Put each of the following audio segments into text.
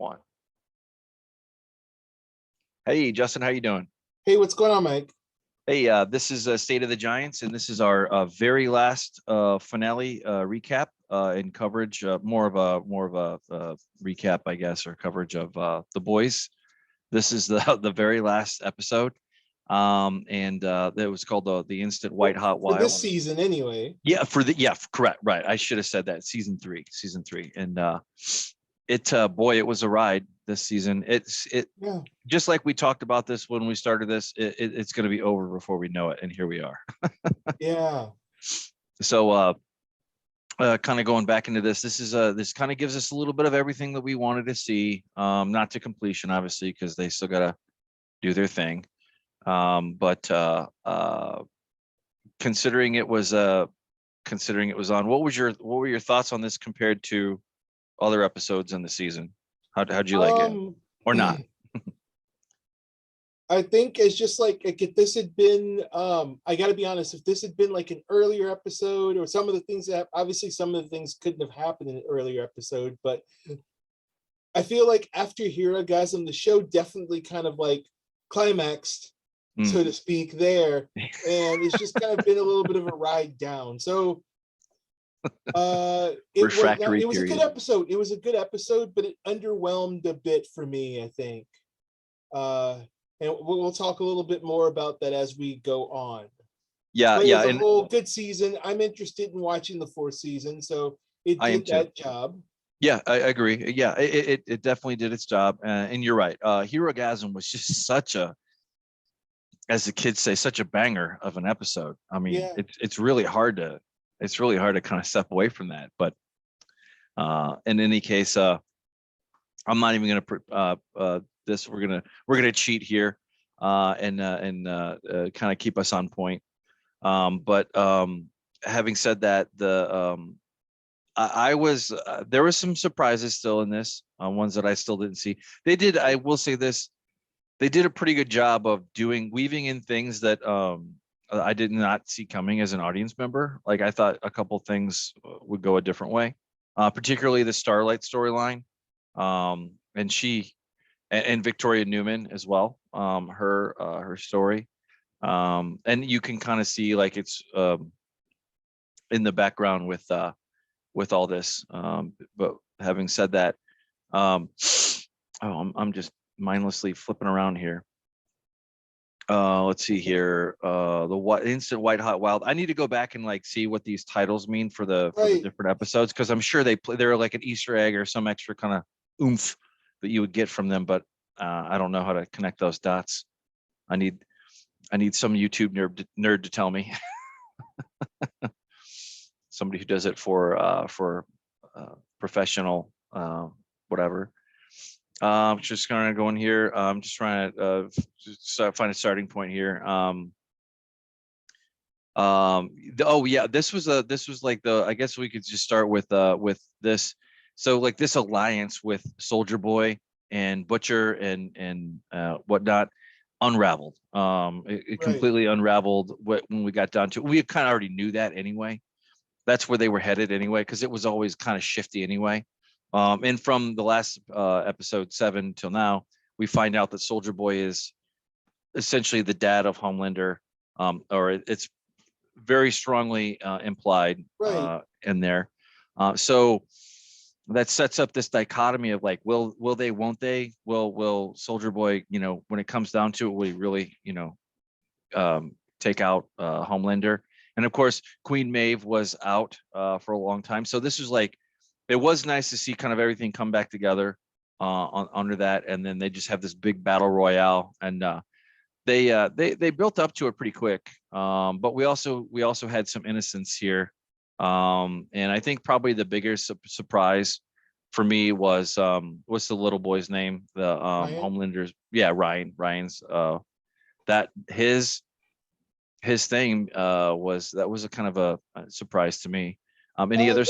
One. Hey, Justin, how you doing? Hey, what's going on, Mike? Hey, this is State of the Giants, and this is our very last finale recap and coverage. More of a recap, I guess, or coverage of the boys. This is the the very last episode, and it was called the Instant White Hot For this Wild. season, anyway. Yeah, correct, right. I should have said that. Season three, and boy, it was a ride this season. It Yeah. just like we talked about this when we started this, it's going to be over before we know it, and here we are. Yeah. So kind of going back into this kind of gives us a little bit of everything that we wanted to see, not to completion obviously, because they still got to do their thing, but considering it was on, what were your thoughts on this compared to other episodes in the season? How'd you like it, or not? I think it's just like if this had been I gotta be honest, if this had been like an earlier episode, or some of the things that obviously some of the things couldn't have happened in an earlier episode, but I feel like after Herogasm, the show definitely kind of like climaxed, so to speak, there. And it's just kind of been a little bit of a ride down. So Refractory it was a period. good episode. It was a good episode, but it underwhelmed a bit for me, I think. And we'll talk a little bit more about that as we go on. Yeah, But yeah, as a and whole, good season. I'm interested in watching the fourth season, so it I am did too. that job. Yeah, I agree. Yeah, it definitely did its job, and you're right. Herogasm was just such a, as the kids say, such a banger of an episode. I mean, Yeah. it's really hard to kind of step away from that. But in any case, I'm not even gonna this. We're gonna cheat here, and kind of keep us on point. But having said that, I was there was some surprises still in this, ones that I still didn't see. I will say this, they did a pretty good job of weaving in things that I did not see coming as an audience member. Like, I thought a couple things would go a different way, particularly the Starlight storyline, and and Victoria Newman as well, her story, and you can kind of see like it's in the background with all this. But having said that, I'm just mindlessly flipping around here. Let's see here. The Instant White Hot Wild. I need to go back and like see what these titles mean for the Right. different episodes, because I'm sure they're like an Easter egg or some extra kind of oomph that you would get from them. But I don't know how to connect those dots. I need some YouTube nerd to tell me. Somebody who does it for professional whatever. Just gonna go in here. I'm just trying to find a starting point here. Oh yeah, this was like I guess we could just start with this. So like this alliance with Soldier Boy and Butcher and whatnot unraveled. It Right. completely unraveled when we got down to it. We kind of already knew that anyway. That's where they were headed anyway, because it was always kind of shifty anyway. And from the last episode 7 till now, we find out that Soldier Boy is essentially the dad of Homelander, or it's very strongly implied Right. in there. So that sets up this dichotomy of like, will they, won't they? Will Soldier Boy, when it comes down to it, will he really, take out Homelander? And of course, Queen Maeve was out for a long time. So this was like, it was nice to see kind of everything come back together under that. And then they just have this big battle royale, and they built up to it pretty quick. But we also had some innocence here. And I think probably the biggest surprise for me was what's the little boy's name? The Ryan? Homelander's, yeah, Ryan's that his thing was a kind of a surprise to me. Any other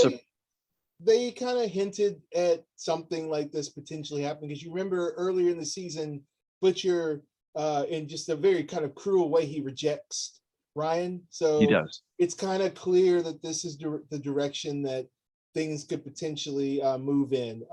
They kind of hinted at something like this potentially happening, because you remember earlier in the season, Butcher, in just a very kind of cruel way, he rejects Ryan. He So does. it's kind of clear that this is the direction that things could potentially move in.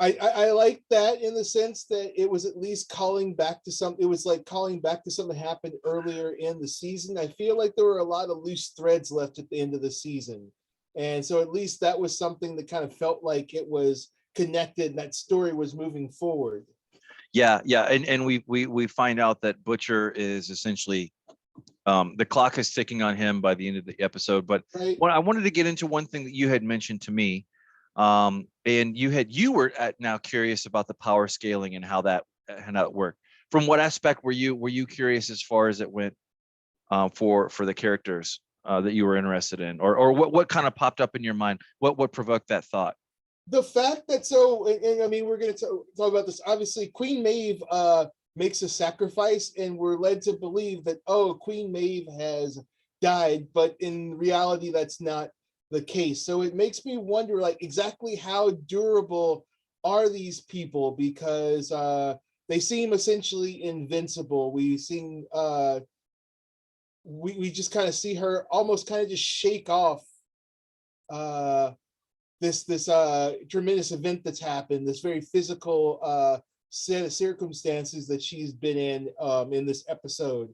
I like that in the sense that it was at least calling back to something. It was like calling back to something that happened earlier in the season. I feel like there were a lot of loose threads left at the end of the season. And so at least that was something that kind of felt like it was connected and that story was moving forward. Yeah, yeah. And we find out that Butcher is essentially the clock is ticking on him by the end of the episode. But Right. I wanted to get into one thing that you had mentioned to me. And you were now curious about the power scaling and how that worked. From what aspect were you curious as far as it went for the characters that you were interested in, or what kind of popped up in your mind? What provoked that thought? The fact that and I mean, we're going to talk about this. Obviously, Queen Maeve makes a sacrifice, and we're led to believe that, oh, Queen Maeve has died, but in reality, that's not the case. So it makes me wonder, like, exactly how durable are these people, because they seem essentially invincible. We seen we just kind of see her almost kind of just shake off this tremendous event that's happened, this very physical set of circumstances that she's been in this episode.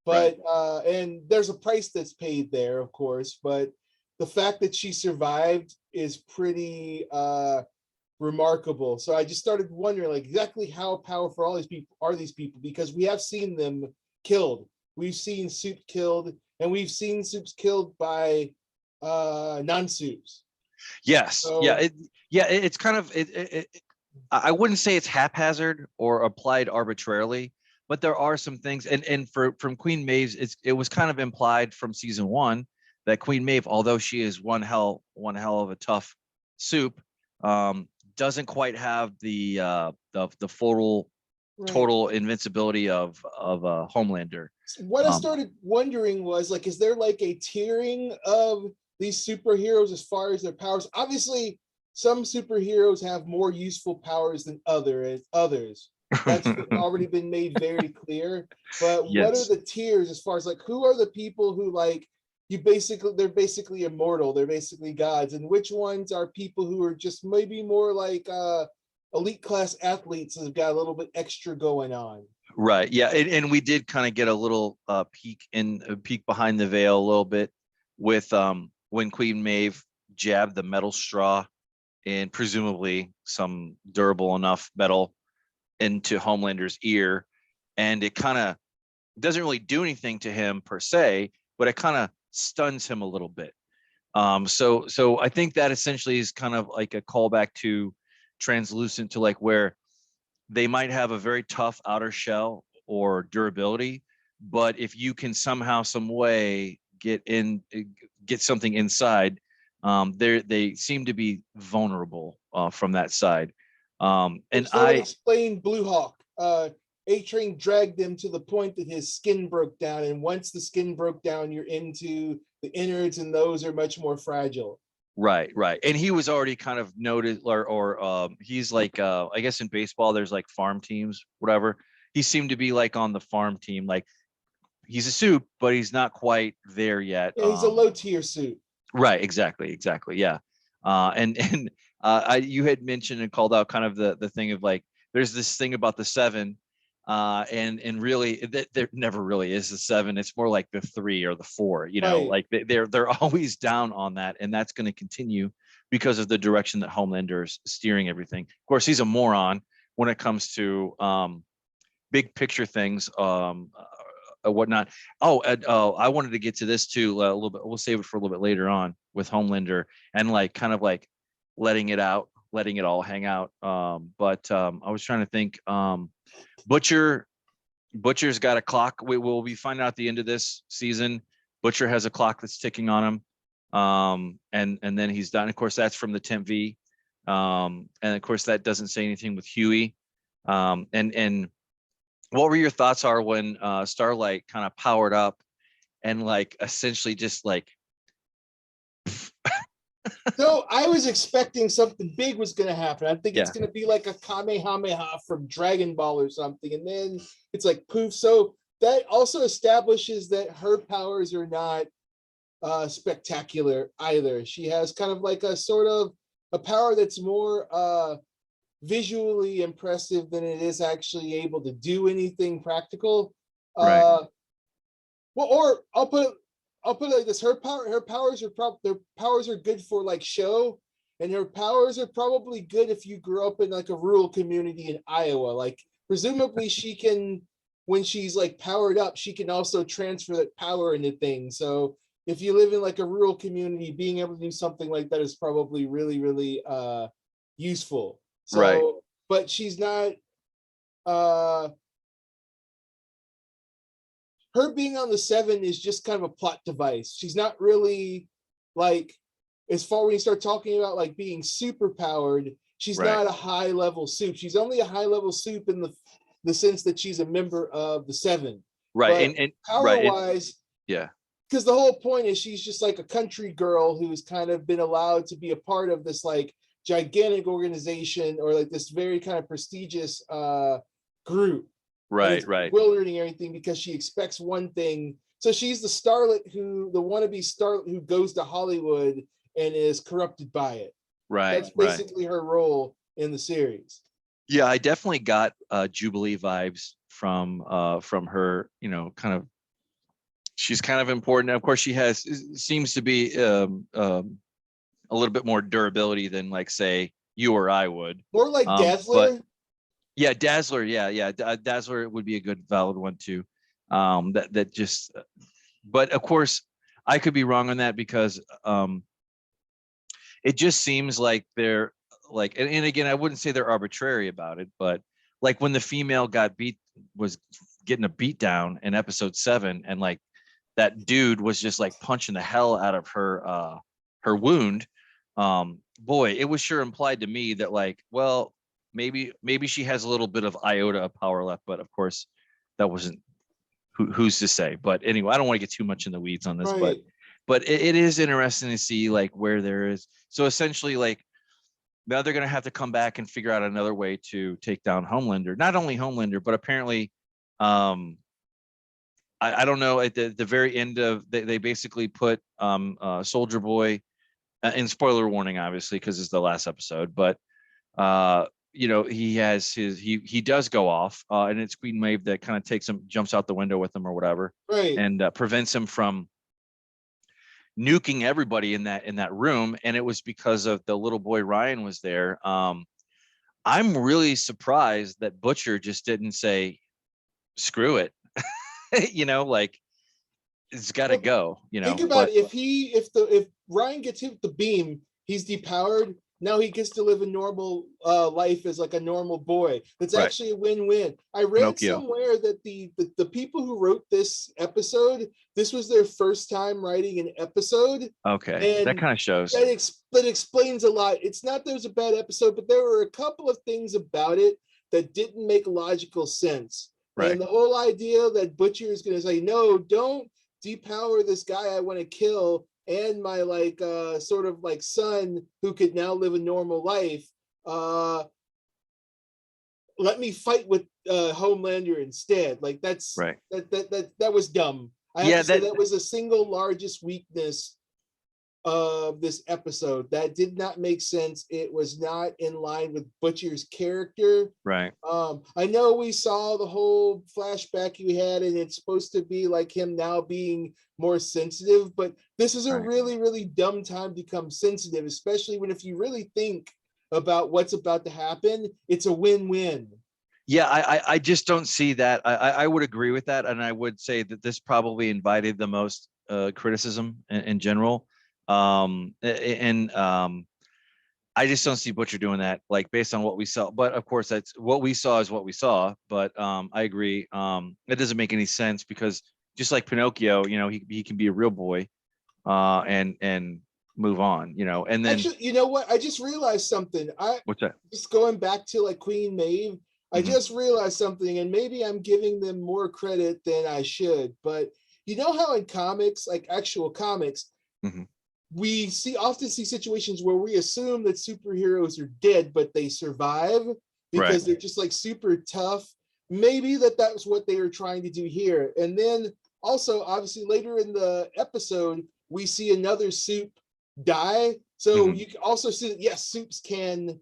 But and there's a price that's paid there, of course, but the fact that she survived is pretty remarkable. So I just started wondering, like, exactly how powerful all these people, because we have seen them killed. We've seen Soup killed, and we've seen Soups killed by non-Soups. Yes, So, it's kind of I wouldn't say it's haphazard or applied arbitrarily, but there are some things, and from Queen Maeve's, it was kind of implied from season 1 that Queen Maeve, although she is one hell of a tough Soup, doesn't quite have the full total invincibility of Homelander. What I started wondering was, like, is there like a tiering of these superheroes as far as their powers? Obviously, some superheroes have more useful powers than others. That's already been made very clear. But what are Yes. the tiers as far as, like, who are the people who, like, they're basically immortal, they're basically gods, and which ones are people who are just maybe more like elite class athletes that have got a little bit extra going on? Right. Yeah. And we did kind of get a little peek behind the veil a little bit with when Queen Maeve jabbed the metal straw and presumably some durable enough metal into Homelander's ear. And it kind of doesn't really do anything to him per se, but it kind of stuns him a little bit. So I think that essentially is kind of like a callback to Translucent, to like where they might have a very tough outer shell or durability, but if you can somehow, some way get something inside, they seem to be vulnerable from that side. And That would explain Blue Hawk. A-Train dragged him to the point that his skin broke down, and once the skin broke down, you're into the innards, and those are much more fragile. Right. And he was already kind of noted, or he's like, I guess in baseball, there's like farm teams, whatever. He seemed to be like on the farm team, like he's a Soup, but he's not quite there yet. Yeah, he's a low tier Soup. Right. Exactly. Yeah. And you had mentioned and called out kind of the thing of like, there's this thing about the 7, and really there never really is the 7. It's more like the 3 or the 4, like they're always down on that, and that's going to continue because of the direction that Homelander is steering everything. Of course, he's a moron when it comes to big picture things, whatnot. I wanted to get to this too a little bit. We'll save it for a little bit later on with Homelander and like kind of like letting it all hang out. But I was trying to think. Butcher's got a clock. We will be finding out at the end of this season. Butcher has a clock that's ticking on him. And then he's done. Of course, that's from the Temp V. And of course, that doesn't say anything with Huey. And what were your thoughts are when Starlight kind of powered up and like essentially just like So I was expecting something big was going to happen. I think it's Yeah. going to be like a Kamehameha from Dragon Ball or something. And then it's like poof. So that also establishes that her powers are not spectacular either. She has kind of like a sort of a power that's more visually impressive than it is actually able to do anything practical. Right. Well, or I'll put it like this: her powers are their powers are good for like show, and her powers are probably good if you grew up in like a rural community in Iowa. Like presumably she can, when she's like powered up, she can also transfer that power into things. So if you live in like a rural community, being able to do something like that is probably really, really useful. Right. So, but she's not uh her being on the seven is just kind of a plot device. She's not really like, as far when you start talking about like being super powered, she's Right. not a high level soup. She's only a high level soup in the sense that she's a member of the seven. Right. But And power right. And wise, yeah. because the whole point is she's just like a country girl who's kind of been allowed to be a part of this like gigantic organization or like this very kind of prestigious group. And Right. it's Right. bewildering everything because she expects one thing. So she's the starlet the wannabe starlet who goes to Hollywood and is corrupted by it. Right. That's Right. basically her role in the series. Yeah, I definitely got Jubilee vibes from her, kind of, she's kind of important. Of course, she seems to be a little bit more durability than like say you or I would. More like But Dazzler. yeah, Dazzler, yeah. Dazzler would be a good valid one too. That just, but of course I could be wrong on that because it just seems like they're like, and again, I wouldn't say they're arbitrary about it, but like when the female was getting a beat down in episode 7, and like that dude was just like punching the hell out of her wound. Boy, it was sure implied to me that like, well, maybe she has a little bit of iota of power left, but of course that wasn't, who's to say. But anyway, I don't want to get too much in the weeds on this, Right. but it is interesting to see like where there is. So essentially, like now they're going to have to come back and figure out another way to take down Homelander. Not only Homelander, but apparently, I don't know, at the very end of, they basically put Soldier Boy, in spoiler warning, obviously, because it's the last episode, but he does go off, and it's Queen Maeve that kind of takes him, jumps out the window with him or whatever, Right. and prevents him from nuking everybody in that room. And it was because of the little boy Ryan was there. I'm really surprised that Butcher just didn't say screw it. Like it's got to go. Think about But it. If Ryan gets hit with the beam, he's depowered. Now he gets to live a normal life as like a normal boy. That's right, actually a win-win. I read Pinocchio. somewhere that the people who wrote this episode, this was their first time writing an episode. Okay, that And kind of shows. that explains a lot. It's not that it was a bad episode, but there were a couple of things about it that didn't make logical sense. Right, And the whole idea that Butcher is going to say, no, don't depower this guy I want to kill and my like sort of like son who could now live a normal life. Let me fight with Homelander instead. Like right. that was dumb. I have Yeah, to say that was the single largest weakness of this episode. That did not make sense. It was not in line with Butcher's character. right. I know we saw the whole flashback you had, and it's supposed to be like him now being more sensitive, but this is a Right. really, really dumb time to become sensitive, especially when, if you really think about what's about to happen, it's a win-win. Yeah, I just don't see that. I would agree with that, and I would say that this probably invited the most criticism in general. And I just don't see Butcher doing that, like based on what we saw. But of course, that's what we saw is what we saw. But I agree. It doesn't make any sense because just like Pinocchio, he can be a real boy, and move on, and then Actually, you know what? I just realized something. what's that? Just going back to like Queen Maeve, I Mhm. just realized something, and maybe I'm giving them more credit than I should. But you know how in comics, like actual comics, Mhm. we often see situations where we assume that superheroes are dead, but they survive Right. because they're just like super tough. Maybe that's what they were trying to do here. And then also, obviously, later in the episode, we see another soup die. So Mhm. you can also see that yes, soups can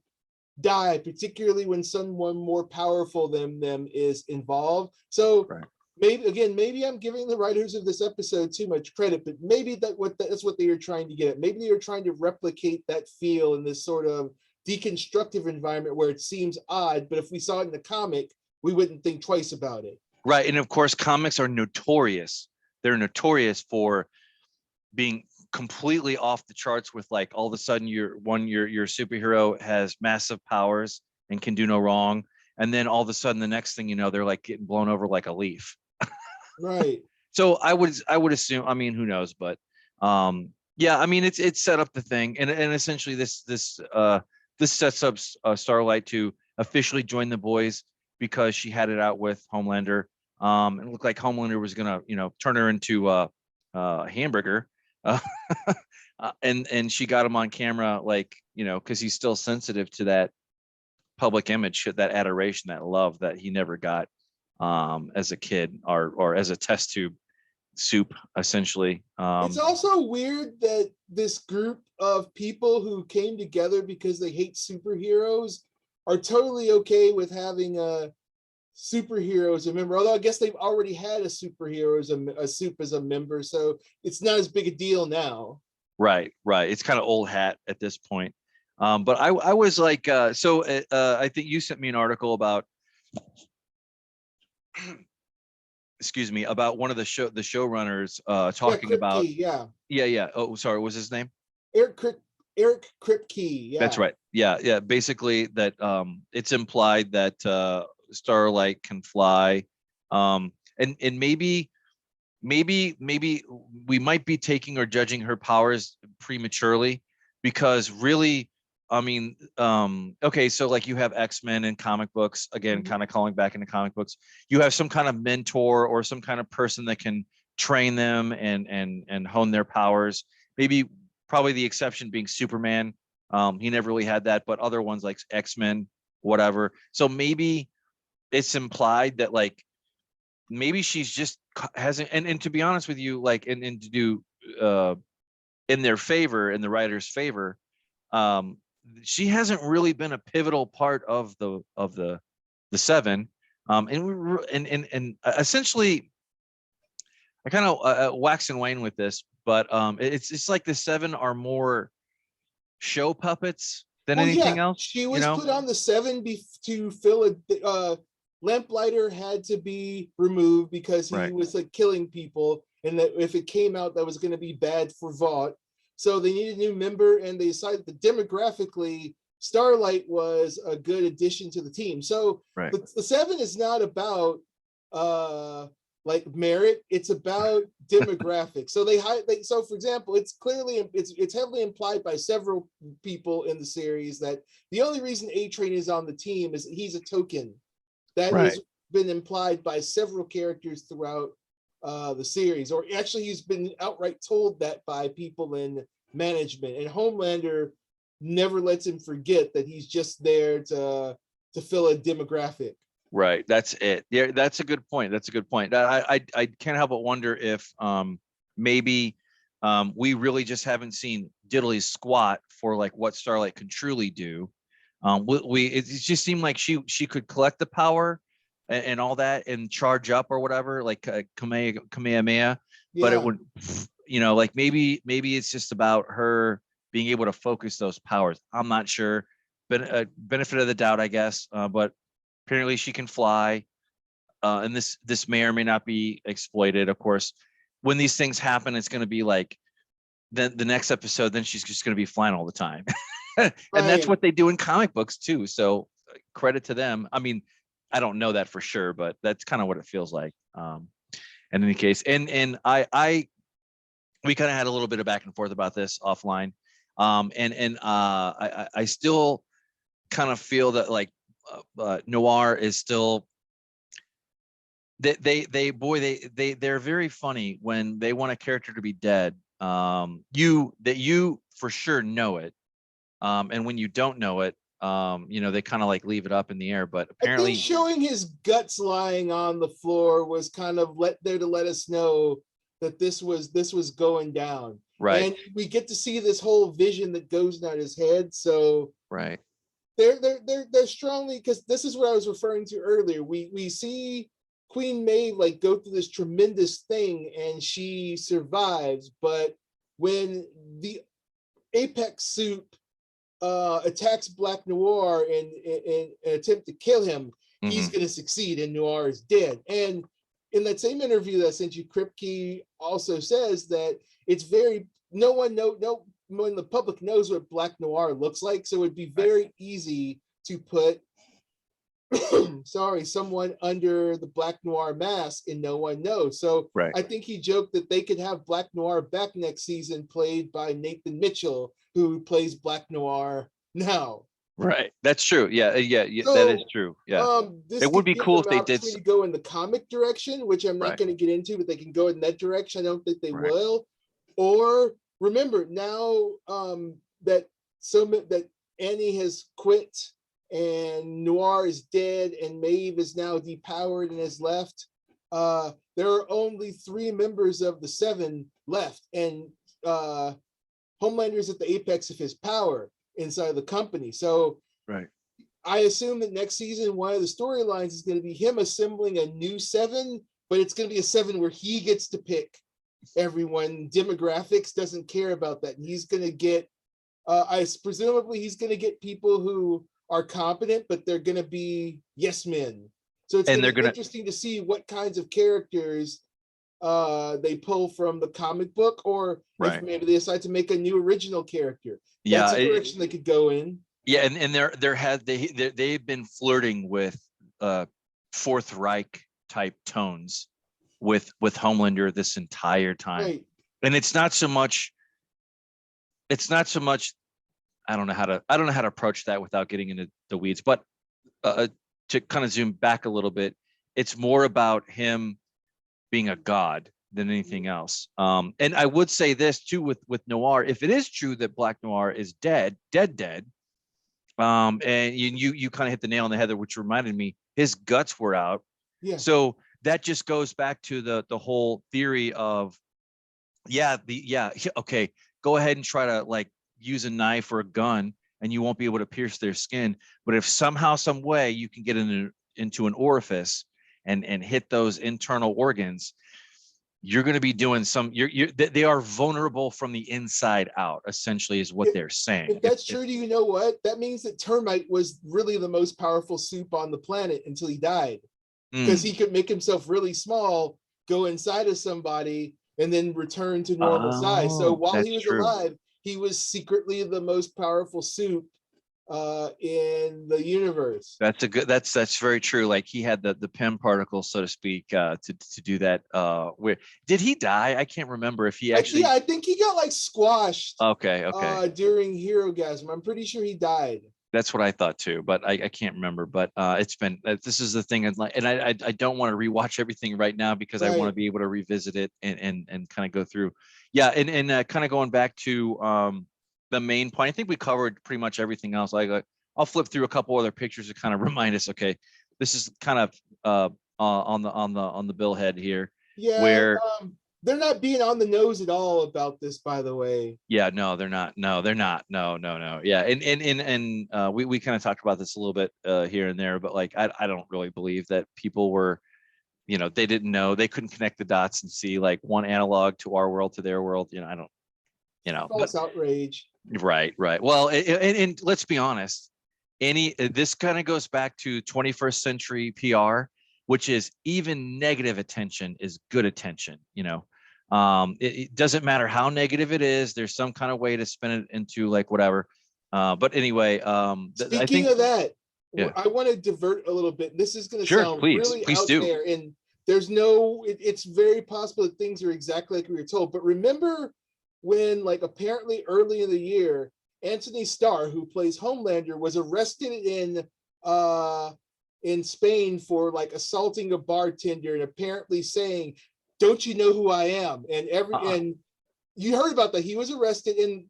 die, particularly when someone more powerful than them is involved. So Right. maybe I'm giving the writers of this episode too much credit, but maybe that's what they were trying to get at. Maybe they were trying to replicate that feel in this sort of deconstructive environment where it seems odd, but if we saw it in the comic, we wouldn't think twice about it. Right. And of course, comics are notorious. They're notorious for being completely off the charts with like all of a sudden your superhero has massive powers and can do no wrong. And then all of a sudden the next thing you know, they're like getting blown over like a leaf. Right. So I would assume, I mean, who knows, but yeah, I mean it's set up the thing. And essentially this sets up Starlight to officially join the boys because she had it out with Homelander. It looked like Homelander was gonna, turn her into a hamburger. And she got him on camera, like, because he's still sensitive to that public image, that adoration, that love that he never got as a kid or as a test tube soup, essentially. It's also weird that this group of people who came together because they hate superheroes are totally okay with having a superhero as a member, although I guess they've already had a superhero as a soup as a member, so it's not as big a deal now. Right. It's kind of old hat at this point. But I was like, I think you sent me an article about excuse me, about one of the showrunners talking about yeah. Oh, sorry, what was his name? Eric Kripke. Yeah. That's right. Yeah. Basically that it's implied that Starlight can fly. And maybe we might be taking or judging her powers prematurely, because really, I mean, okay, so like you have X-Men in comic books, again, kind of calling back into comic books. You have some kind of mentor or some kind of person that can train them and hone their powers. Maybe probably the exception being Superman. He never really had that, but other ones like X-Men, whatever. So maybe it's implied that like maybe she's just hasn't, and to be honest with you, like and to do in their favor, in the writer's favor, she hasn't really been a pivotal part of the seven. And essentially I kind of wax and wane with this, but it's like the seven are more show puppets than anything else. She was put on the seven to fill a Lamplighter had to be removed because he was like killing people, and that if it came out that was going to be bad for Vought, so they needed a new member, and they decided that demographically Starlight was a good addition to the team. So the seven is not about like merit, it's about demographics. So so for example, it's heavily implied by several people in the series that the only reason A-Train is on the team is that he's a token. That has been implied by several characters throughout the series, or actually he's been outright told that by people in management, and Homelander never lets him forget that he's just there to fill a demographic. Right, that's it. Yeah, that's a good point. I can't help but wonder if maybe we really just haven't seen diddly squat for like what Starlight can truly do. It just seemed like she could collect the power and all that and charge up or whatever, like Kamehameha, but it would, like maybe it's just about her being able to focus those powers. I'm not sure, but benefit of the doubt, I guess. But apparently she can fly, and this may or may not be exploited. Of course, when these things happen, it's going to be like the next episode. Then she's just going to be flying all the time. And that's what they do in comic books too. So credit to them. I mean, I don't know that for sure, but that's kind of what it feels like. In any case, and we kind of had a little bit of back and forth about this offline. I still kind of feel that like Noir is still they're very funny when they want a character to be dead. You for sure know it. And when you don't know it, they kind of like leave it up in the air. But apparently, I think showing his guts lying on the floor was kind of to let us know that this was going down. Right. And we get to see this whole vision that goes down his head. So they're strongly, because this is what I was referring to earlier. We see Queen Maeve like go through this tremendous thing and she survives, but when the Apex suit attacks Black Noir and attempt to kill him, he's Mhm. going to succeed and Noir is dead. And in that same interview that I sent you, Kripke also says that it's very, no one when the public knows what Black Noir looks like, so it'd be Right. very easy to put someone under the Black Noir mask and no one knows. So Right. I think he joked that they could have Black Noir back next season, played by Nathan Mitchell, who plays Black Noir now. Right. That's true. Yeah. Yeah. So, That is true. Yeah. this It would could be give cool them if an they did. opportunity to go in the comic direction, which I'm not Right. going to get into, but they can go in that direction. I don't think they Right. will. Or remember now that that Annie has quit and Noir is dead and Maeve is now depowered and has left. There are only 3 members of the 7 left, and Homelander's at the apex of his power inside the company. So Right. I assume that next season, one of the storylines is going to be him assembling a new 7, but it's going to be a 7 where he gets to pick everyone. Demographics doesn't care about that. And he's going to get, presumably he's going to get people who are competent, but they're going to be yes men. So it's going to be interesting to see what kinds of characters they pull from the comic book, or if maybe they decide to make a new original character. That's a direction they could go in. Yeah, and they've been flirting with Fourth Reich type tones with Homelander this entire time. Right. And it's not so much I don't know how to approach that without getting into the weeds, but to kind of zoom back a little bit, it's more about him being a god than anything else. And I would say this too with Noir, if it is true that Black Noir is dead, and you kind of hit the nail on the head, which reminded me, his guts were out. Yeah. So that just goes back to the whole theory of, okay, go ahead and try to like use a knife or a gun and you won't be able to pierce their skin. But if somehow, some way you can get into an orifice and hit those internal organs, you're going to be doing they are vulnerable from the inside out, essentially, is what they're saying. If that's true, do you know what? That means that Termite was really the most powerful soup on the planet until he died. Because he could make himself really small, go inside of somebody, and then return to normal size. So while he was alive, he was secretly the most powerful soup in the universe. That's very true. Like he had the PEM particle, so to speak, to do that. Where did he die? I can't remember if he actually. I think he got like squashed. Okay. During Herogasm, I'm pretty sure he died. That's what I thought too, but I can't remember. But it's been, this is the thing, and I don't want to rewatch everything right now because I want to be able to revisit it and kind of go through. Yeah, and kind of going back to the main point. I think we covered pretty much everything else. I'll flip through a couple other pictures to kind of remind us. Okay, this is kind of on the billhead here. Yeah, where they're not being on the nose at all about this, by the way. Yeah, no, they're not. No, they're not. No. Yeah, and we kind of talked about this a little bit here and there, but like I don't really believe that people were, they didn't know, they couldn't connect the dots and see like one analog to our world to their world. I don't. False outrage. Right. Well, and let's be honest. This kind of goes back to 21st century PR, which is even negative attention is good attention. It doesn't matter how negative it is. There's some kind of way to spin it into like whatever. But anyway, speaking of that, yeah. I want to divert a little bit. This is going to sound really out there, and it's very possible that things are exactly like we were told. But remember when, like, apparently early in the year, Anthony Starr, who plays Homelander, was arrested in Spain for like assaulting a bartender and apparently saying, "Don't you know who I am?" And and you heard about that. He was arrested, and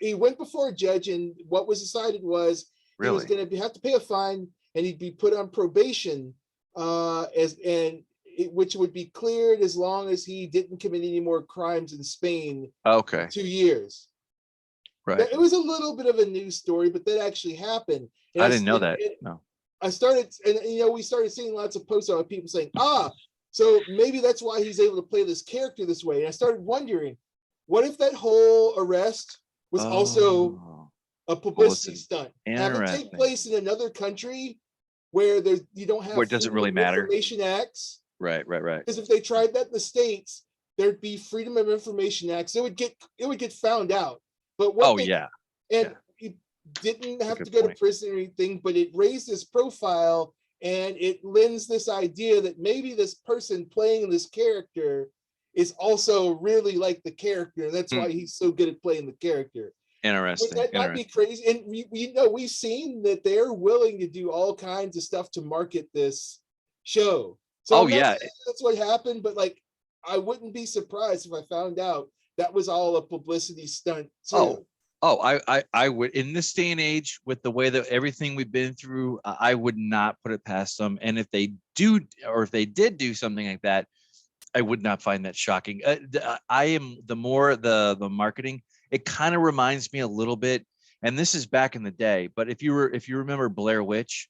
he went before a judge, and what was decided was he was going to have to pay a fine, and he'd be put on probation, which would be cleared as long as he didn't commit any more crimes in Spain. Okay. 2 years. Right. It was a little bit of a news story, but that actually happened. And I didn't know that. No. I started, and we started seeing lots of posts about people saying, so maybe that's why he's able to play this character this way. And I started wondering, what if that whole arrest was also Oh, a publicity stunt? Have it take interesting. place in another country where you don't have Where it doesn't Freedom really of matter. Information Acts. Right. Because if they tried that in the States, there'd be Freedom of Information Acts. It would get found out. But Oh yeah. and he didn't That's a have to good go to point. prison or anything, but it raised his profile and it lends this idea that maybe this person playing this character is also really like the character, and that's why he's so good at playing the character. Would Interesting. that not be crazy? And we know we've seen that they're willing to do all kinds of stuff to market this show. So Oh I'm not yeah. saying that's what happened, but like I wouldn't be surprised if I found out that was all a publicity stunt too. I would, in this day and age, with the way that everything we've been through, I would not put it past them. And if they do, or if they did do something like that, I would not find that shocking. I am the more the marketing, it kind of reminds me a little bit, and this is back in the day, but if you remember Blair Witch,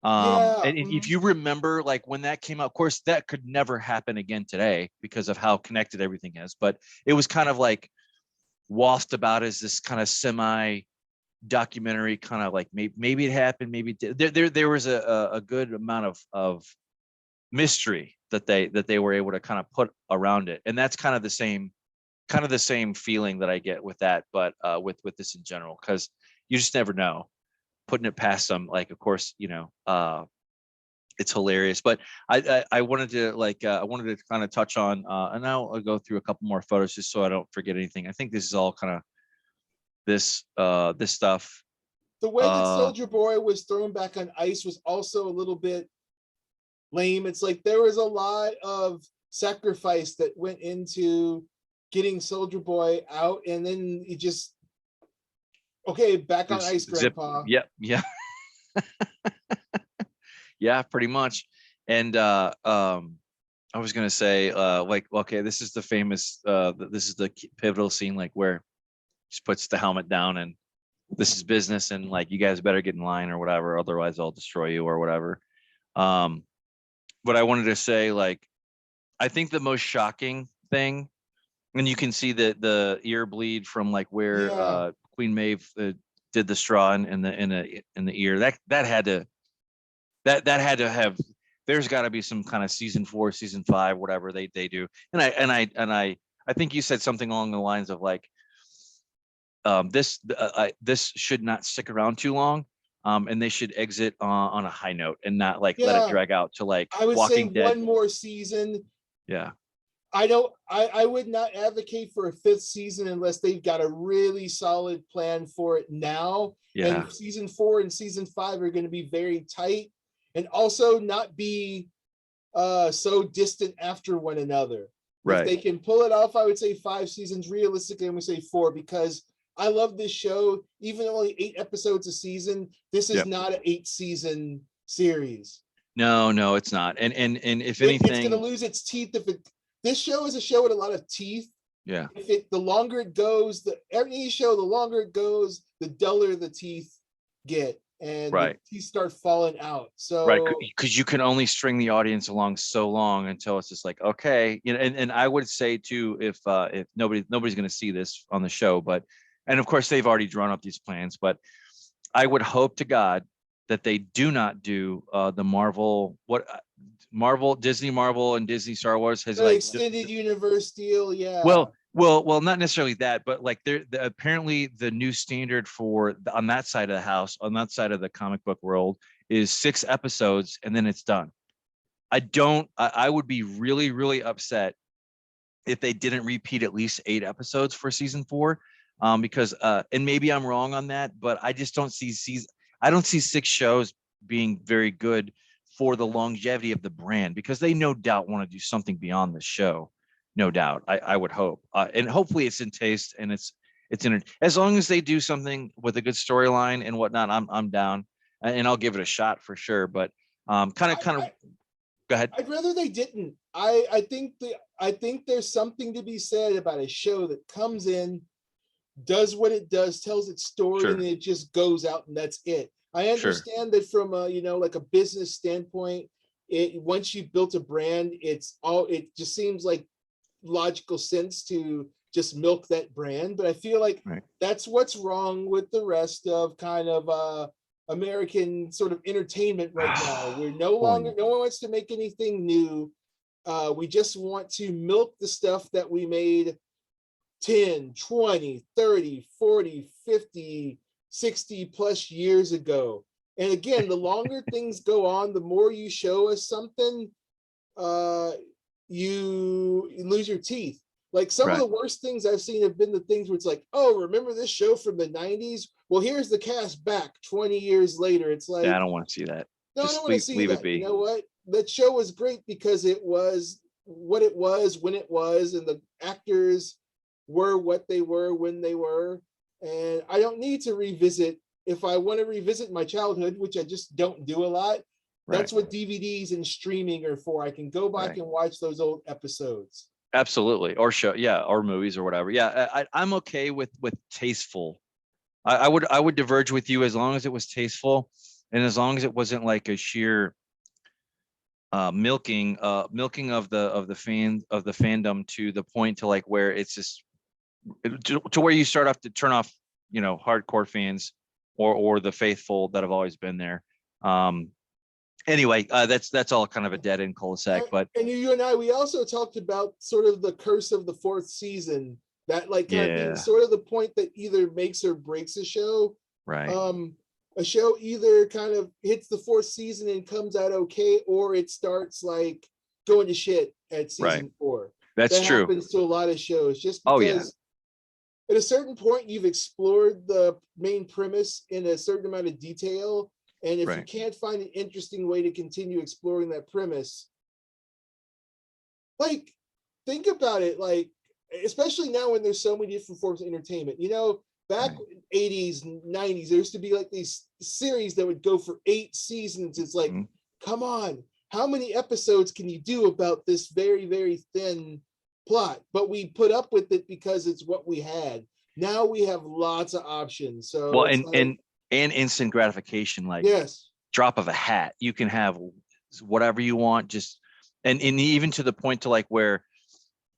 Yeah. and if you remember, like when that came out, of course that could never happen again today because of how connected everything is, but it was kind of like waltzed about as this kind of semi documentary, kind of like maybe it happened, maybe it did. There was a good amount of mystery that they were able to kind of put around it, and that's kind of the same feeling that I get with that, but with this in general, because you just never know. Putting it past them, like, of course, it's hilarious. But I wanted to kind of touch on, and now I'll go through a couple more photos just so I don't forget anything. I think this is all kind of this stuff. The way that Soldier Boy was thrown back on ice was also a little bit lame. It's like there was a lot of sacrifice that went into getting Soldier Boy out, and then he just back on ice, Grandpa. Yeah. Yeah, pretty much. And I was gonna say, like, okay, this is the famous, this is the pivotal scene, like where he just puts the helmet down and this is business, and like, you guys better get in line or whatever, otherwise I'll destroy you or whatever. But I wanted to say, like, I think the most shocking thing, and you can see the ear bleed from like where Queen Maeve did the straw in the ear. That had to have. There's got to be some kind of season 4, season 5, whatever they do. And I think you said something along the lines of like, this should not stick around too long, and they should exit on a high note and not like let it drag out to like I would Walking say Dead. one more season. Yeah. I would not advocate for a 5th season unless they've got a really solid plan for it now. Yeah. And season 4 and season 5 are going to be very tight, and also not be so distant after one another. Right. If they can pull it off, I would say 5 seasons. Realistically, I'm going to say 4, because I love this show. Even only 8 episodes a season, this is not an 8-season series. No, it's not. And if anything, it's going to lose its teeth if it. This show is a show with a lot of teeth. Yeah. The longer it goes, any show, the longer it goes, the duller the teeth get, and the teeth start falling out. So because you can only string the audience along so long until it's just like, okay, and I would say too, if nobody's going to see this on the show, and of course they've already drawn up these plans, but I would hope to God that they do not do the Disney Marvel and Disney Star Wars has the like extended universe deal. Yeah. Well, not necessarily that, but like apparently the new standard on that side of the house, on that side of the comic book world, is 6 episodes and then it's done. I would be really, really upset if they didn't repeat at least 8 episodes for season 4, because and maybe I'm wrong on that, but I just don't see 6 shows being very good for the longevity of the brand, because they no doubt want to do something beyond the show. No doubt. I would hope, and hopefully it's in taste and it's in it. As long as they do something with a good storyline and whatnot, I'm down, and I'll give it a shot for sure. But kind of go ahead. I'd rather they didn't. I think there's something to be said about a show that comes in, does what it does, tells its story, and Sure. then it just goes out and that's it. I Sure. understand that from a, like a business standpoint, it once you've built a brand, it just seems like logical sense to just milk that brand. But I feel like Right. that's what's wrong with the rest of kind of American sort of entertainment right now. We're no Boy. one wants to make anything new. We just want to milk the stuff that we made 10, 20, 30, 40, 50, 60 plus years ago. And again, the longer things go on, the more you show us something, uh, you lose your teeth. Like some of Right. the worst things I've seen have been the things where it's like, oh, remember this show from the 90s? Well, here's the cast back 20 years later. It's Yeah, I like, don't want to see that. no, I don't Just want to see leave it that. You be. know what? That show was great because it was what it was when it was, and the actors were what they were when they were. And I don't need to revisit. If I want to revisit my childhood, which I just don't do a lot, Right. that's what DVDs and streaming are for. I can go back Right. and watch those old episodes. Absolutely. Or show, yeah, or movies or whatever. Yeah, I'm okay with tasteful. I would diverge with you as long as it was tasteful, and as long as it wasn't like a sheer milking of the fandom to the point to like where it's just to where you start off to turn off, hardcore fans or the faithful that have always been there. Anyway, that's all kind of a dead end cul-de-sac, but And you and I, we also talked about sort of the curse of the fourth season, that like kind of being yeah, sort of the point that either makes or breaks a show. right, Um, a show either kind of hits the fourth season and comes out okay, or it starts like going to shit at right. season 4. That's That true. happens to a lot of shows just Oh yeah, because at a certain point you've explored the main premise in a certain amount of detail, and if you right. can't find an interesting way to continue exploring that premise, like think about it, like especially now when there's so many different forms of entertainment, back Right. 80s 90s there used to be like these series that would go for 8 seasons. It's like, Mhm. come on, how many episodes can you do about this very very thin plot? But we put up with it because it's what we had. Now we have lots of options, so Well, it's like, and instant gratification, like yes, drop of a hat. You can have whatever you want, just and even to the point to like where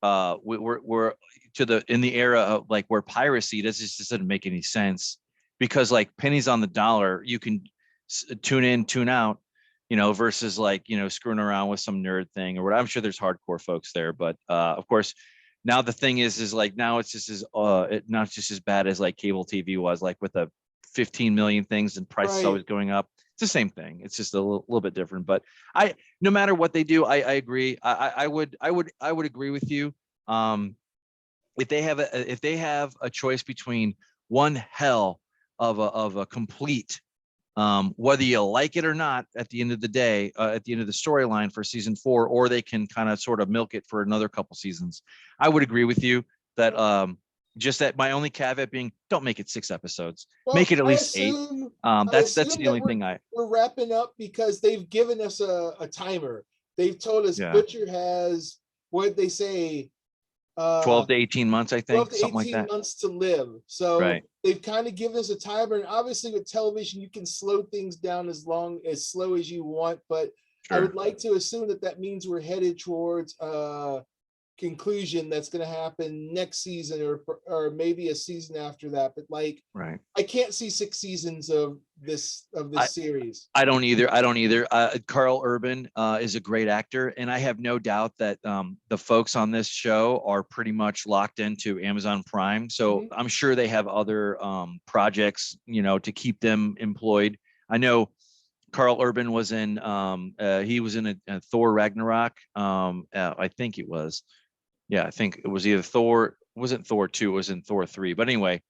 we're to the in the era of like where piracy just doesn't make any sense, because like pennies on the dollar, you can tune in, tune out, versus like, screwing around with some nerd thing or what. I'm sure there's hardcore folks there, but of course now the thing is like now it's just as not just as bad as like cable TV was, like with the 15 million things and prices right. always going up. It's the same thing. It's just a little bit different. But no matter what they do, I agree. I would agree with you. Um, if they have a choice between one hell of a complete, whether you like it or not, at the end of the day, at the end of the storyline for season 4, or they can kind of sort of milk it for another couple seasons, I would agree with you that just that my only caveat being, don't make it 6 episodes, make Well, it at least 8. I That's assume the that only thing I, we're wrapping up because they've given us a timer. They've told us yeah, Butcher has, what they say, 12 to 18 months, I 12 think, to something like 18 that. months to live. So Right. they've kind of given us a timer. And obviously with television, you can slow things down as slow as you want. But I Sure. would like to assume that that means we're headed towards conclusion that's going to happen next season, or maybe a season after that. But like, Right. I can't see 6 seasons of this I, series. I don't either. I don't either. Carl Urban is a great actor, and I have no doubt that the folks on this show are pretty much locked into Amazon Prime. So Mhm. I'm sure they have other projects, to keep them employed. I know Carl Urban was in. He was in a Thor Ragnarok. I think it was. Yeah, I think it was either Thor. It wasn't Thor 2. It was in Thor 3. But anyway,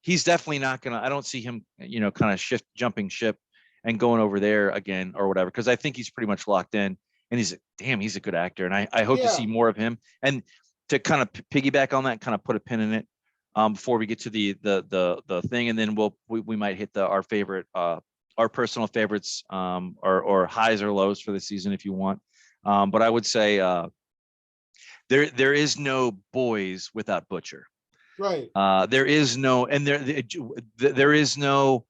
he's definitely not gonna. I don't see him, kind of jumping ship and going over there again or whatever, because I think he's pretty much locked in. And he's a good actor, and I hope to Yeah. see more of him. And to kind of piggyback on that, kind of put a pin in it, before we get to the thing, and then we might hit our favorite, our personal favorites, or highs or lows for the season if you want. But I would say there is no boys without Butcher. Right. There is no, and there is no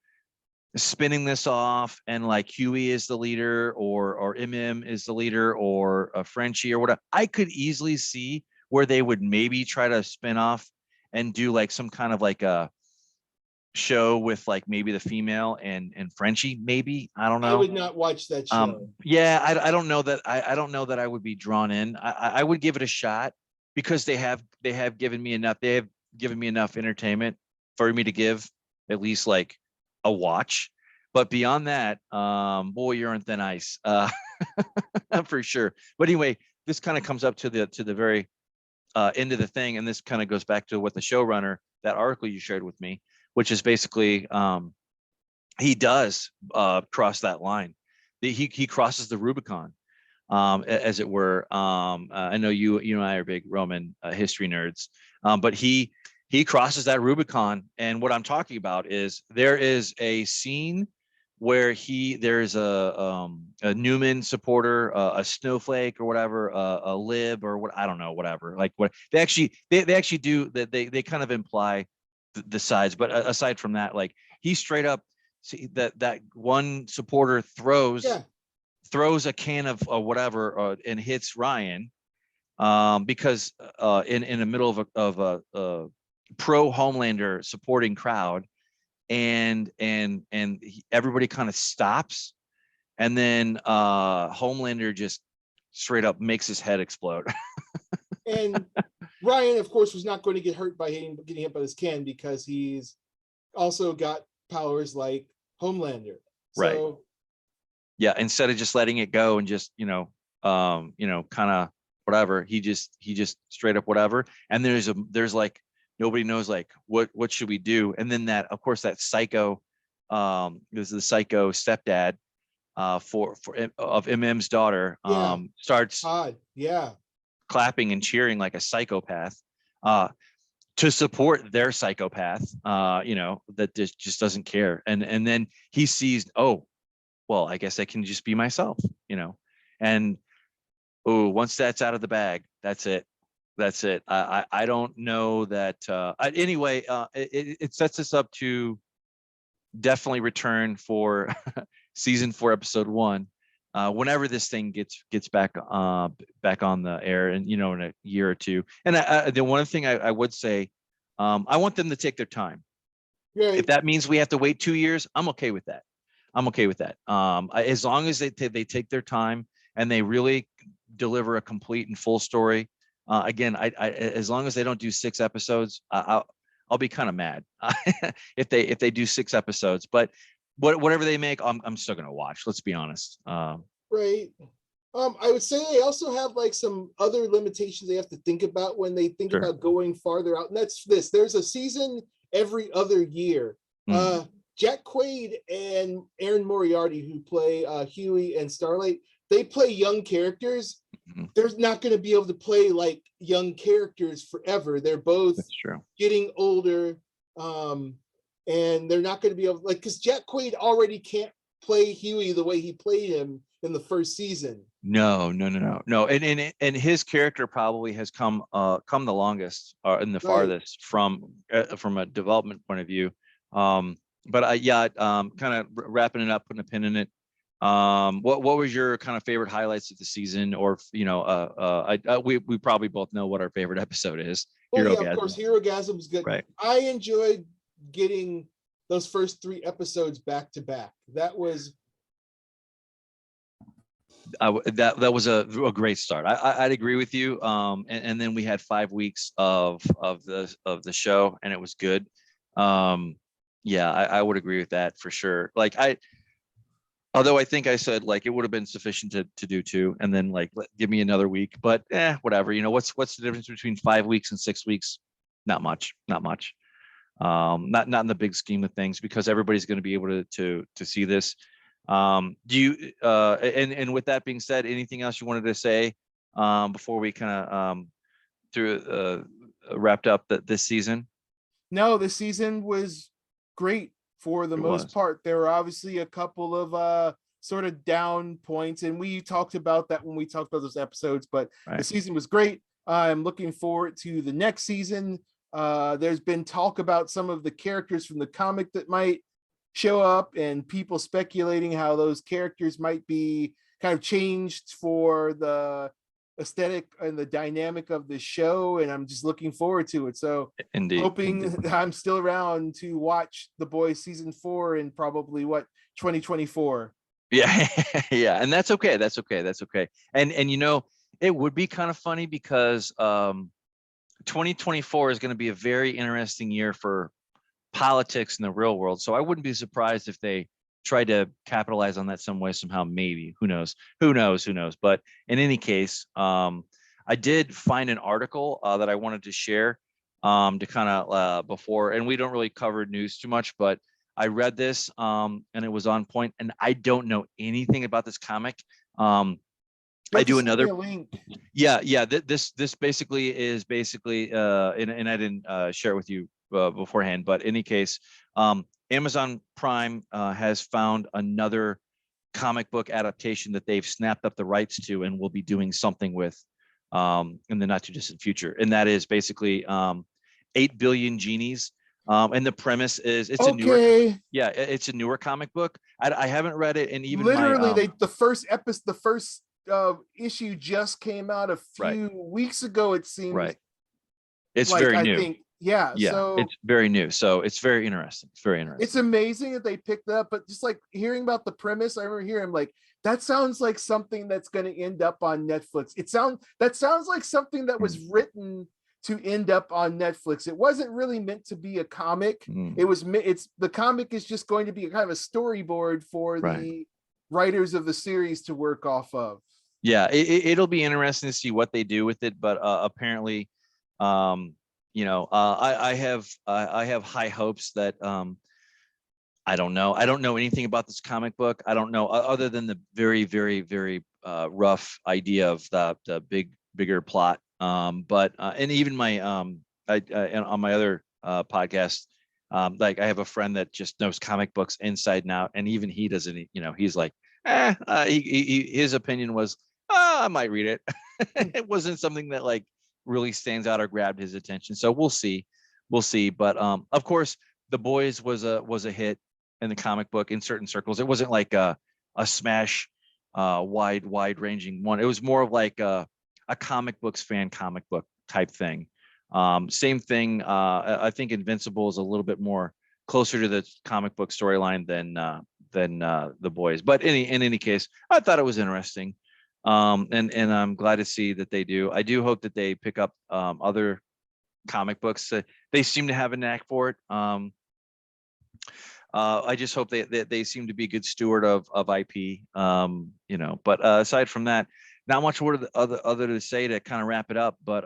spinning this off and like Huey is the leader or is the leader or a Frenchie or whatever. I could easily see where they would maybe try to spin off and do like some kind of like a show with like maybe the female and Frenchie, maybe. I don't I know. would not watch that show. Yeah, I don't know that I don't know that I would be drawn in. I would give it a shot because they have given me enough. They have given me enough entertainment for me to give at least like a watch. But beyond that, boy, you're on thin ice, for sure. But anyway, this kind of comes up to the very end of the thing, and this kind of goes back to what the showrunner, that article you shared with me, which is basically he does cross that line. He crosses the Rubicon, as it were. I know you and I are big Roman history nerds, but he crosses that Rubicon. And what I'm talking about is there is a scene where there's a Newman supporter, a snowflake or whatever, a lib or what, I don't know, whatever. Like what they actually do that. They kind of imply the sides, but aside from that, like he straight up, see that one supporter throws a can of whatever and hits Ryan, because in the middle of a pro Homelander supporting crowd, and everybody kind of stops, and then Homelander just straight up makes his head explode. And Ryan, of course, was not going to get hurt by getting hit by this can because he's also got powers like Homelander. Right. So Yeah, instead of just letting it go and just kind of whatever, he just straight up whatever. And there's like nobody knows like what should we do. And then that, of course, that psycho, there's the psycho stepdad for of MM's daughter, starts odd, clapping and cheering like a psychopath, to support their psychopath, that just doesn't care. And then he sees, oh, well, I guess I can just be myself, and once that's out of the bag, that's it. I don't know that. Anyway, it sets us up to definitely return for season 4, episode 1, whenever this thing gets back on the air, and in a year or two. And the one thing I would say, I want them to take their time. right. If that means we have to wait 2 years, I'm okay with that. As long as they take their time and they really deliver a complete and full story. Again, I as long as they don't do 6 episodes, I'll be kind of mad if they do 6 episodes. But whatever they make, I'm still gonna watch. Let's be honest. Right. I would say they also have like some other limitations they have to think about when they think Sure. about going farther out. And that's this. There's a season every other year. Jack Quaid and Aaron Moriarty, who play Huey and Starlight, they play young characters. They're not going to be able to play like young characters forever. They're both getting older. And they're not going to be able, like, because Jack Quaid already can't play Huey the way he played him in the first season. No. And his character probably has come the longest, and the farthest from a development point of view. But kind of wrapping it up, putting a pin in it. What was your kind of favorite highlights of the season? Or we probably both know what our favorite episode is. Well, yeah, of course, Herogasm was good. Right. I enjoyed getting those first 3 episodes back to back. That was that was a great start. I'd agree with you. And then we had 5 weeks of the show, and it was good. I would agree with that for sure. Like although I think I said like it would have been sufficient to do 2, and then like give me another week. But whatever. What's the difference between 5 weeks and 6 weeks? Not much. Not in the big scheme of things, because everybody's going to be able to see this. Do you and with that being said, anything else you wanted to say before we kind of wrapped up this season? No, this season was great for the most part. There were obviously a couple of sort of down points, and we talked about that when we talked about those episodes, but the season was great. I'm looking forward to the next season. There's been talk about some of the characters from the comic that might show up, and people speculating how those characters might be kind of changed for the aesthetic and the dynamic of the show. And I'm just looking forward to it. So Indeed. hoping I'm still around to watch The Boys season 4 in probably 2024. Yeah, yeah, and that's okay. That's okay. That's okay. And it would be kind of funny because 2024 is going to be a very interesting year for politics in the real world. So I wouldn't be surprised if they tried to capitalize on that some way, somehow, maybe. Who knows? Who knows? Who knows? But in any case, I did find an article that I wanted to share to kind of before, and we don't really cover news too much, but I read this and it was on point, and I don't know anything about this comic. I do another. Yeah. This basically is and I didn't share it with you beforehand, but in any case, Amazon Prime has found another comic book adaptation that they've snapped up the rights to and will be doing something with in the not too distant future, and that is basically 8 Billion Genies. And the premise is it's a newer comic book. I haven't read it, and even literally the first issue just came out a few weeks ago, it seems. Right. It's like, very new. I think, yeah, so it's very new. So it's very interesting. It's very interesting. It's amazing that they picked that up, but just like hearing about the premise, I remember hearing like, that sounds like something that's going to end up on Netflix. That sounds like something that was written to end up on Netflix. It wasn't really meant to be a comic. The comic is just going to be kind of a storyboard for the writers of the series to work off of. Yeah, it'll be interesting to see what they do with it, but apparently, I have high hopes that I don't know anything about this comic book. I don't know other than the very, very, very rough idea of the bigger plot. But and even my and on my other podcast, like I have a friend that just knows comic books inside and out, and even he doesn't. He's like, his opinion was, I might read it. It wasn't something that like really stands out or grabbed his attention. So we'll see. But of course, The Boys was a hit in the comic book in certain circles. It wasn't like a smash, wide ranging one. It was more of like a comic books fan comic book type thing. Same thing. I think Invincible is a little bit more closer to the comic book storyline than The Boys. But in any case, I thought it was interesting. And I'm glad to see that they do. I do hope that they pick up other comic books. They seem to have a knack for it. I just hope they seem to be a good steward of IP. But aside from that, not much other to say to kind of wrap it up. But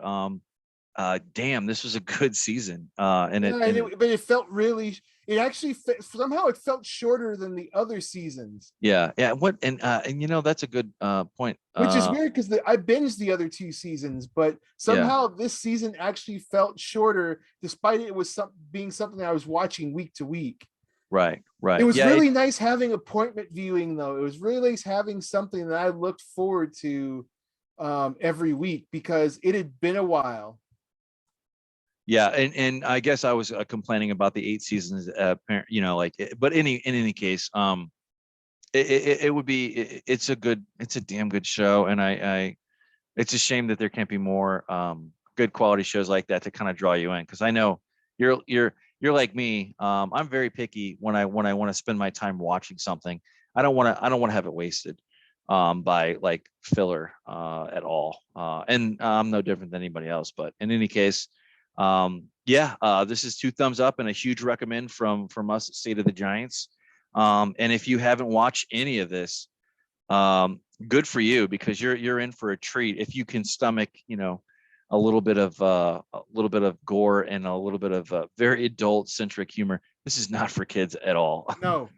damn, this was a good season. But it felt really. It actually somehow it felt shorter than the other seasons. Yeah. That's a good point. Which is weird because I binged the other 2 seasons, but somehow this season actually felt shorter, despite it was being something I was watching week to week. Right. It was really nice having appointment viewing, though. It was really nice having something that I looked forward to every week because it had been a while. Yeah, and I guess I was complaining about the 8 seasons, but in any case, it would be it's a damn good show, and it's a shame that there can't be more good quality shows like that to kind of draw you in, because I know you're like me. I'm very picky when I want to spend my time watching something. I don't want to have it wasted by like filler at all, and I'm no different than anybody else. But in any case, this is 2 thumbs up and a huge recommend from us at State of the Giants. And if you haven't watched any of this, good for you, because you're in for a treat if you can stomach a little bit of gore and a little bit of very adult centric humor. This is not for kids at all. No.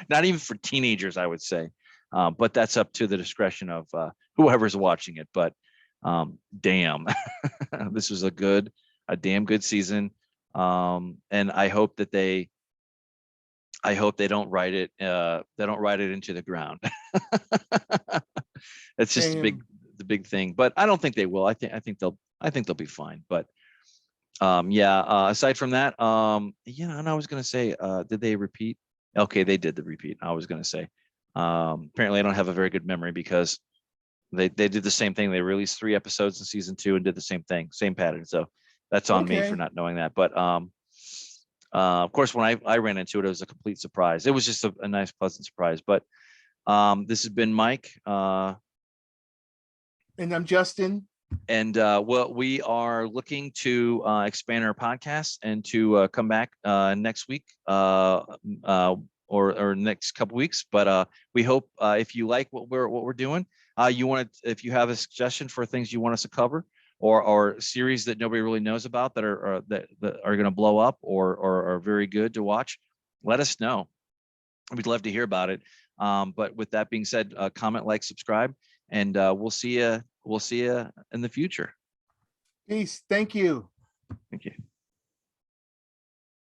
Not even for teenagers, I would say. But that's up to the discretion of whoever's watching it. But damn, this was a damn good season. And I hope they don't write it into the ground. That's just the big thing, but I don't think they will. I think they'll be fine. But Yeah, aside from that, yeah, and I was gonna say, did they repeat? Okay, they did the repeat. I was gonna say. Apparently I don't have a very good memory because they did the same thing. They released 3 episodes in season 2 and did the same thing, same pattern. So that's on me for Okay. not knowing that. But of course, when I ran into it, it was a complete surprise. It was just a nice, pleasant surprise. But this has been Mike. And I'm Justin. And well, we are looking to expand our podcast and to come back next week or next couple weeks. But we hope if you like what we're doing, you want to, if you have a suggestion for things you want us to cover, or series that nobody really knows about that are that are going to blow up or are very good to watch, let us know. We'd love to hear about it. But with that being said, comment, like, subscribe, and we'll see you. We'll see you in the future. Peace. Thank you. Thank you.